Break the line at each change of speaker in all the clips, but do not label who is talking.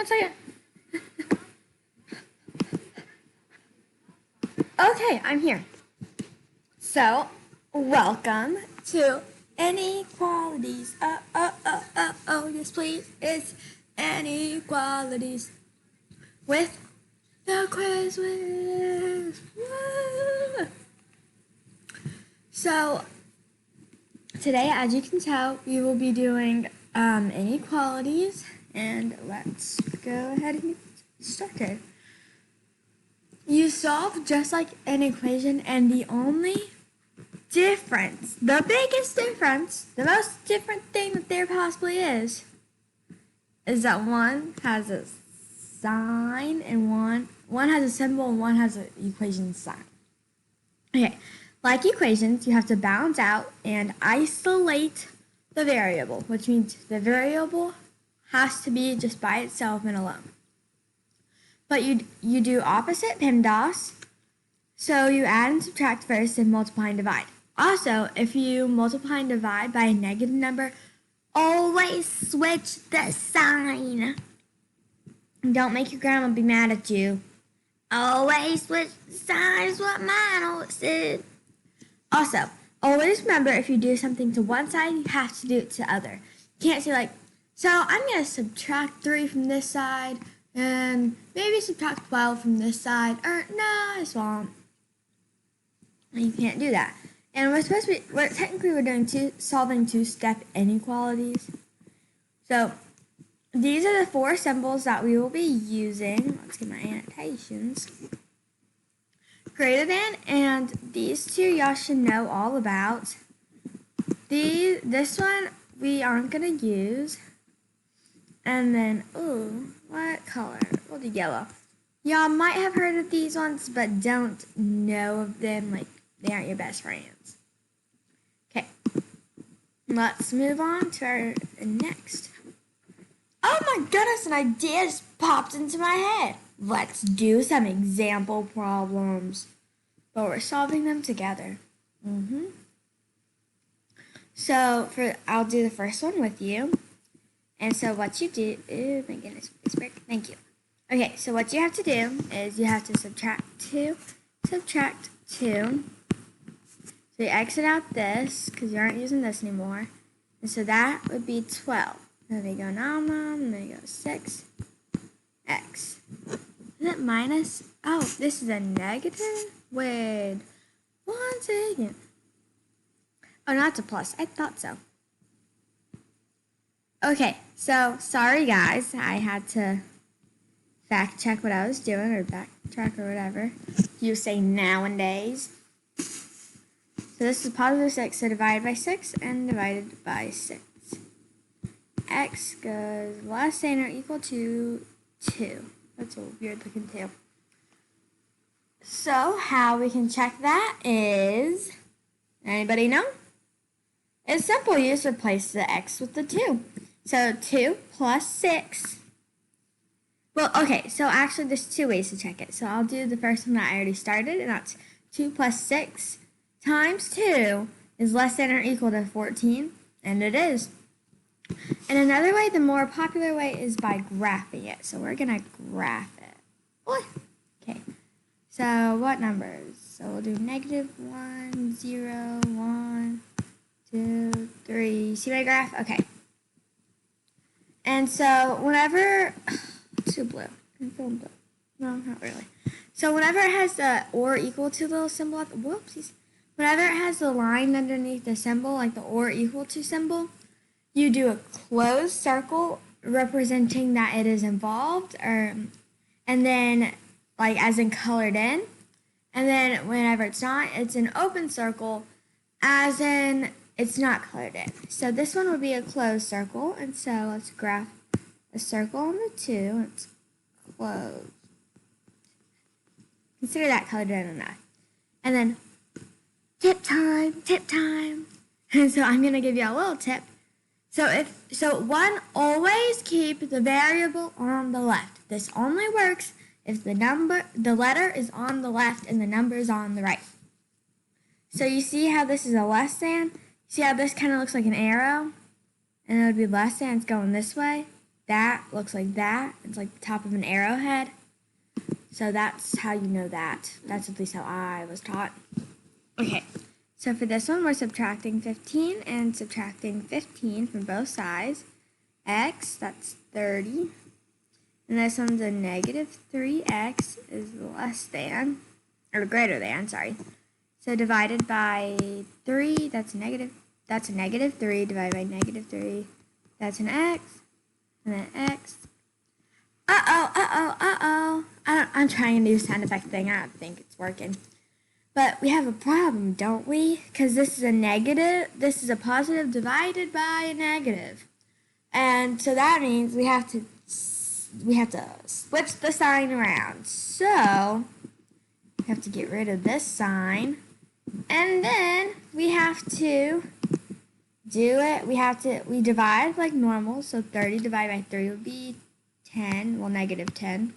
second. Okay, I'm here. So, welcome to inequalities. Yes please. It's inequalities with the quiz whiz. Woo! So, today, as you can tell, we will be doing inequalities, and let's go ahead and get started. You solve just like an equation, and the only difference, the biggest difference, the most different thing that there possibly is that one has a sign and one has a symbol and one has an equation sign. Okay, like equations, you have to balance out and isolate the variable, which means the variable has to be just by itself and alone. But you do opposite PEMDAS, so you add and subtract first and multiply and divide. Also, if you multiply and divide by a negative number, always switch the sign. Don't make your grandma be mad at you. Always switch the sign is what mine always said. Also, always remember if you do something to one side, you have to do it to the other. You can't say like, so I'm going to subtract 3 from this side, and maybe subtract 12 from this side, or no, I just won't. You can't do that. And we're doing solving two-step inequalities. So these are the 4 symbols that we will be using. Let's get my annotations. Greater than, and these 2 y'all should know all about. This one we aren't gonna use. And then, ooh, what color? We'll do yellow. Y'all might have heard of these ones, but don't know of them. Like, they aren't your best friends. Okay. Let's move on to our next. Oh my goodness, an idea just popped into my head. Let's do some example problems. But we're solving them together. So, I'll do the first one with you. And so what you do, oh my goodness, thank you. Okay, so what you have to do is you have to subtract 2. So you exit out this, because you aren't using this anymore. And so that would be 12. Then we go and then we go 6, x. Is it minus? Oh, this is a negative? Wait, 1 second. Oh, no, it's a plus. I thought so. Okay, so sorry guys, I had to fact check what I was doing, or backtrack or whatever you say nowadays. So this is positive 6, so divided by 6 and divided by 6. X goes less than or equal to 2. That's a weird looking tail. So how we can check that is, anybody know? It's simple, you just replace the x with the 2. So 2 plus 6. Well, okay, so actually there's 2 ways to check it. So I'll do the first one that I already started, and that's 2 plus 6 times 2 is less than or equal to 14, and it is. And another way, the more popular way, is by graphing it. So we're going to graph it. Okay, so what numbers? So we'll do negative 1, 0, 1, 2, 3. See my graph? Okay. And so whenever, too blue. I'm feeling blue. No, not really. So whenever it has the or equal to little symbol, whoopsies. Whenever it has the line underneath the symbol, like the or equal to symbol, you do a closed circle representing that it is involved, and then like as in colored in. And then whenever it's not, it's an open circle as in it's not colored in. So this one would be a closed circle, and so let's graph a circle on the 2. It's closed. Consider that colored in enough. And then tip time. And so I'm gonna give you a little tip. So one, always keep the variable on the left. This only works if the letter is on the left and the number is on the right. So you see how this is a less than? See how this kind of looks like an arrow? And it would be less than, it's going this way. that looks like that. It's like the top of an arrowhead. So that's how you know that. That's at least how I was taught. Okay, so for this one, we're subtracting 15 and subtracting 15 from both sides. X, that's 30. And this one's a negative 3x is less than, or greater than, sorry. So divided by 3, that's a negative 3, divided by negative 3, that's an x, and then x. I'm trying to do a sound effect thing. I don't think it's working. But we have a problem, don't we? Because this is a negative, this is a positive divided by a negative. And so that means we have to switch the sign around. So we have to get rid of this sign. And then we have to do it. We divide like normal. So 30 divided by 3 would be 10. Well, negative 10.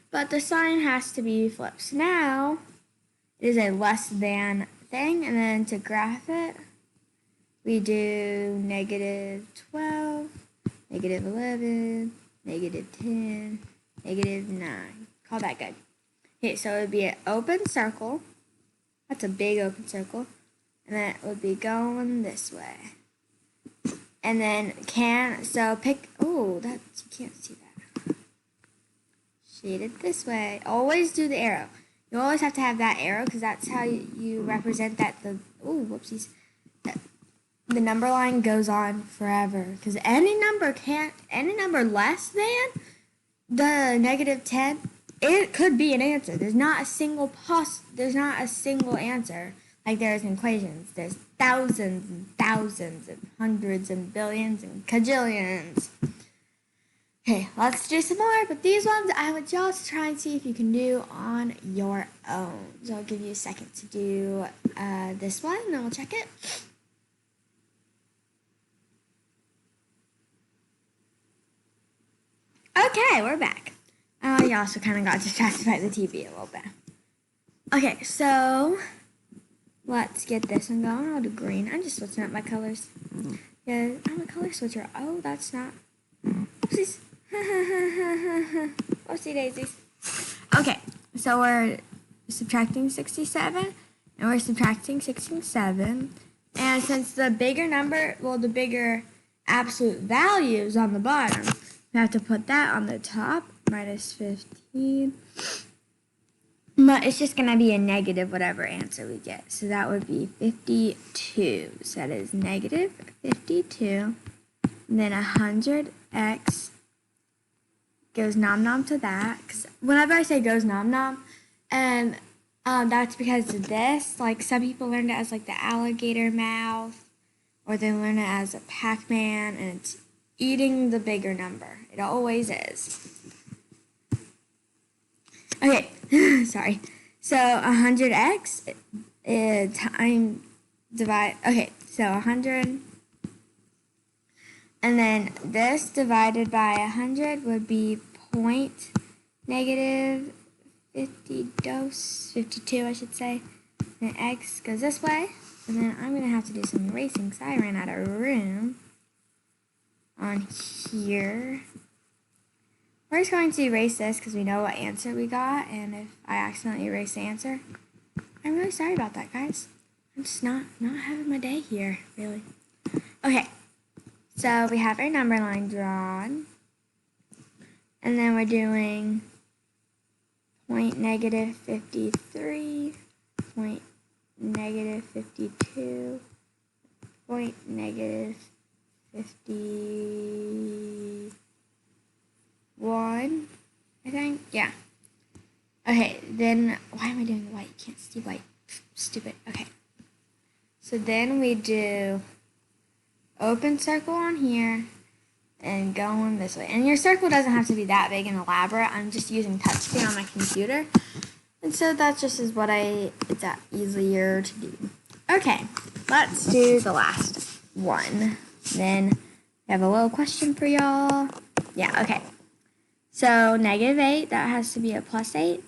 But the sign has to be flipped. So now it is a less than thing. And then to graph it, we do negative 12, negative 11, negative 10, negative 9. Call that good. Okay, so it would be an open circle. That's a big open circle. And then it would be going this way. And then you can't see that. Shade it this way. Always do the arrow. You always have to have that arrow because that's how you represent that the number line goes on forever. Because any number less than the negative 10, it could be an answer. There's not a single answer like there is in equations. There's thousands and thousands and hundreds and billions and cajillions. Okay, let's do some more, but these ones I want y'all to try and see if you can do on your own. So I'll give you a second to do this one, and then we'll check it. Okay, we're back. You also kind of got distracted by the TV a little bit. Okay, so let's get this one going. I'll do green. I'm just switching up my colors. Yeah, I'm a color switcher. Oh, that's not. Oopsies. Oopsie daisies. Okay, so we're subtracting 67 and we're subtracting 67. And since the bigger number, the bigger absolute value is on the bottom, we have to put that on the top, minus 15. But it's just going to be a negative whatever answer we get. So that would be 52. So that is negative 52. And then 100x goes nom-nom to that. Because whenever I say goes nom-nom, and that's because of this. Like some people learned it as like the alligator mouth. Or they learn it as a Pac-Man. And it's eating the bigger number. It always is. Okay, sorry. So 100x okay, so 100, and then this divided by 100 would be negative 52, I should say. And x goes this way, and then I'm going to have to do some erasing because I ran out of room on here. We're just going to erase this because we know what answer we got, and if I accidentally erase the answer, I'm really sorry about that, guys. I'm just not having my day here, really. Okay, so we have our number line drawn, and then we're doing negative 53, negative 52, negative 51, I think. Yeah. Okay, then why am I doing white? You can't see white. Stupid. Okay. So then we do open circle on here and going this way. And your circle doesn't have to be that big and elaborate. I'm just using touchscreen on my computer. And so that just is it's easier to do. Okay, let's do the last one. Then I have a little question for y'all. Yeah, okay. So negative 8, that has to be a plus 8.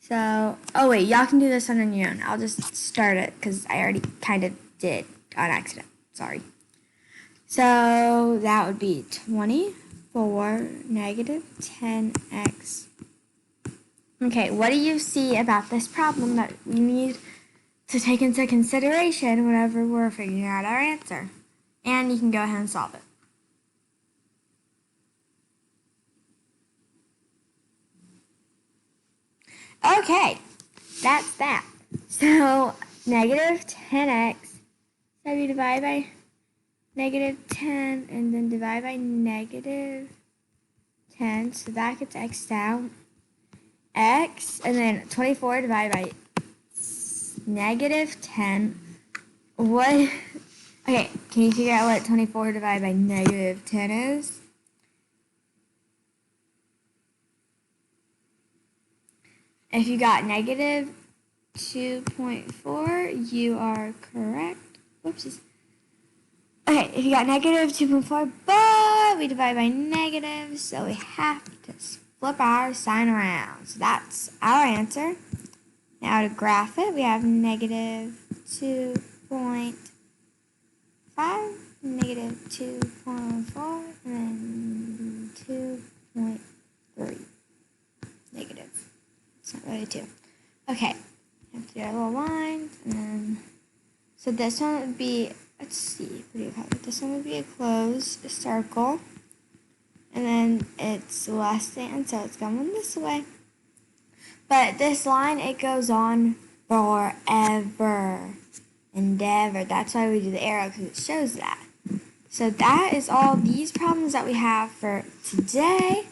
So, oh wait, y'all can do this one on your own. I'll just start it because I already kind of did on accident. Sorry. So that would be 24 negative 10x. Okay, what do you see about this problem that we need to take into consideration whenever we're figuring out our answer? And you can go ahead and solve it. Okay, that's that. So negative 10x, so you divide by negative 10 and then divide by negative 10, so that gets x down. X, and then 24 divided by negative 10. What? Okay, can you figure out what 24 divided by negative 10 is? If you got negative 2.4, you are correct. Whoopsies. Okay, if you got negative 2.4, but we divide by negative, so we have to flip our sign around. So that's our answer. Now to graph it, we have negative 2.5, negative 2.4, and then 2.3. Negative. It's not really 2. Okay, have to do our little lines, and then, so this one would be, let's see, this one would be a closed circle, and then it's less than, so it's going this way. But this line, it goes on forever and ever. That's why we do the arrow, because it shows that. So that is all these problems that we have for today.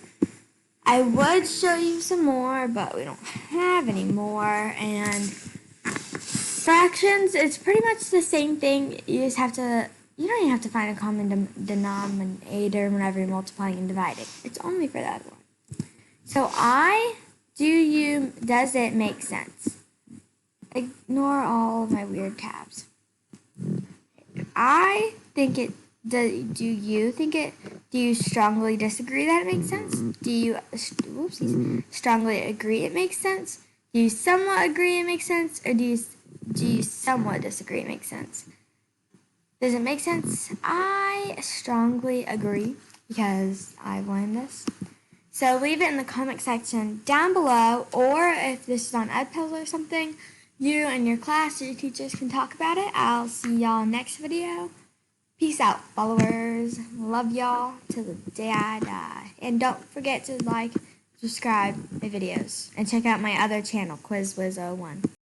I would show you some more, but we don't have any more. And fractions, it's pretty much the same thing. You just have to, you don't even have to find a common denominator whenever you're multiplying and dividing. It's only for that one. So does it make sense? Ignore all of my weird tabs. I think it does. Do you think it? Do you strongly disagree that it makes sense? Do you strongly agree it makes sense? Do you somewhat agree it makes sense? Or do you somewhat disagree it makes sense? Does it make sense? I strongly agree because I've learned this. So leave it in the comment section down below, or if this is on Edpuzzle or something, you and your class or your teachers can talk about it. I'll see y'all next video. Peace out, followers. Love y'all till the day I die. And don't forget to like, subscribe my videos, and check out my other channel, QuizWiz01.